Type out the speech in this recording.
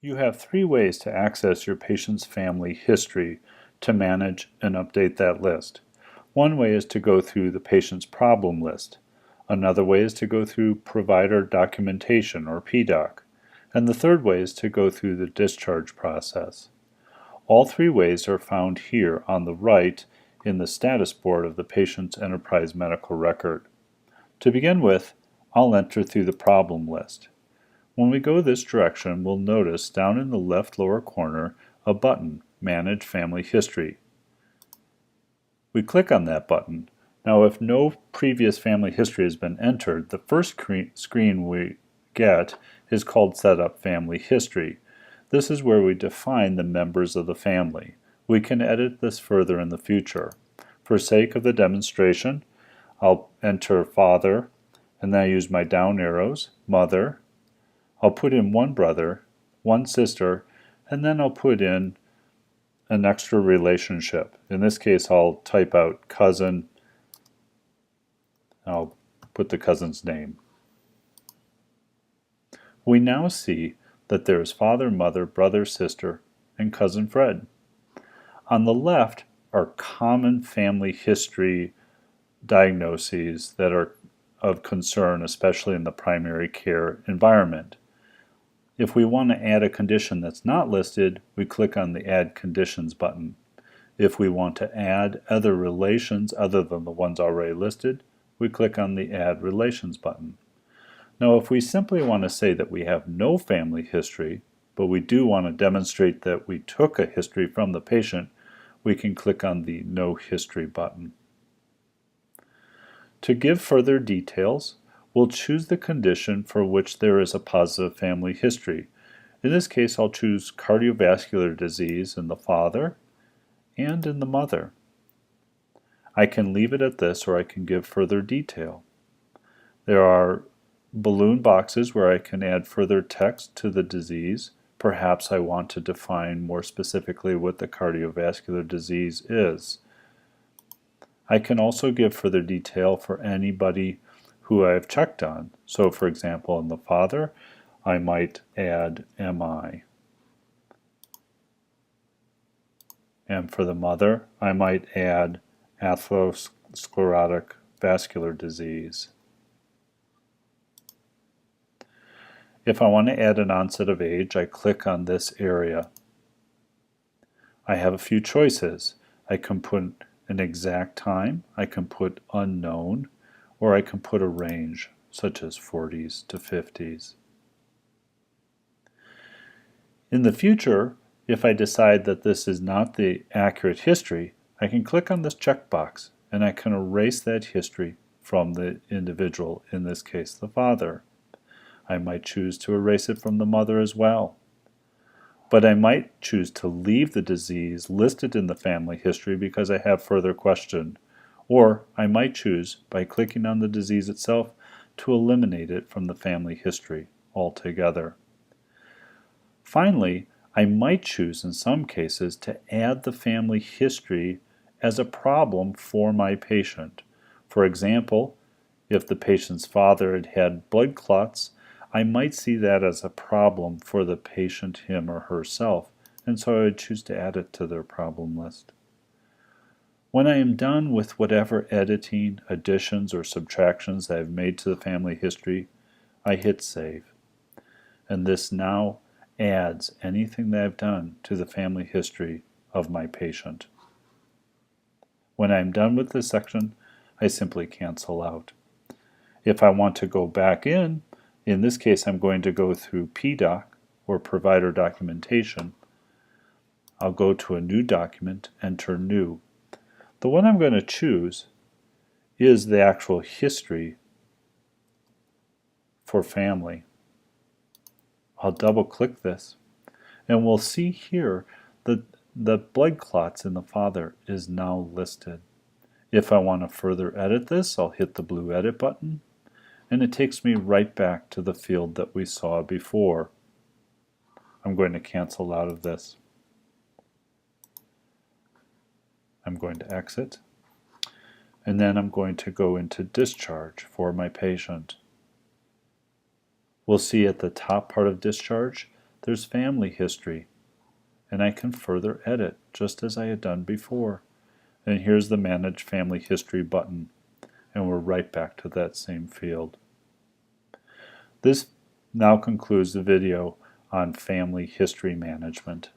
You have three ways to access your patient's family history to manage and update that list. One way is to go through the patient's problem list. Another way is to go through provider documentation or PDoc. And the third way is to go through the discharge process. All three ways are found here on the right in the status board of the patient's enterprise medical record. To begin with, I'll enter through the problem list. When we go this direction, we'll notice down in the left lower corner a button, Manage Family History. We click on that button. Now, if no previous family history has been entered, the first screen we get is called Set Up Family History. This is where we define the members of the family. We can edit this further in the future. For sake of the demonstration, I'll enter father, and then I use my down arrows, mother. I'll put in one brother, one sister, and then I'll put in an extra relationship. In this case, I'll type out cousin. I'll put the cousin's name. We now see that there is father, mother, brother, sister, and cousin Fred. On the left are common family history diagnoses that are of concern, especially in the primary care environment. If we want to add a condition that's not listed, we click on the Add Conditions button. If we want to add other relations other than the ones already listed, we click on the Add Relations button. Now, if we simply want to say that we have no family history, but we do want to demonstrate that we took a history from the patient, we can click on the No History button. To give further details, we'll choose the condition for which there is a positive family history. In this case, I'll choose cardiovascular disease in the father and in the mother. I can leave it at this, or I can give further detail. There are balloon boxes where I can add further text to the disease. Perhaps I want to define more specifically what the cardiovascular disease is. I can also give further detail for anybody who I've checked on. So for example, in the father, I might add MI. And for the mother, I might add atherosclerotic vascular disease. If I want to add an onset of age, I click on this area. I have a few choices. I can put an exact time, I can put unknown, or I can put a range, such as 40s to 50s. In the future, if I decide that this is not the accurate history, I can click on this checkbox and I can erase that history from the individual, in this case the father. I might choose to erase it from the mother as well. But I might choose to leave the disease listed in the family history because I have further question. Or I might choose, by clicking on the disease itself, to eliminate it from the family history altogether. Finally, I might choose in some cases to add the family history as a problem for my patient. For example, if the patient's father had had blood clots, I might see that as a problem for the patient, him or herself, and so I would choose to add it to their problem list. When I am done with whatever editing, additions, or subtractions I have made to the family history, I hit Save. And this now adds anything that I've done to the family history of my patient. When I'm done with this section, I simply cancel out. If I want to go back in this case I'm going to go through PDoc, or Provider Documentation. I'll go to a new document, enter New. The one I'm going to choose is the actual history for family. I'll double click this and we'll see here that the blood clots in the father is now listed. If I want to further edit this, I'll hit the blue edit button and it takes me right back to the field that we saw before. I'm going to cancel out of this. I'm going to exit, and then I'm going to go into discharge for my patient. We'll see at the top part of discharge there's family history, and I can further edit just as I had done before. And here's the Manage Family History button, and we're right back to that same field. This now concludes the video on family history management.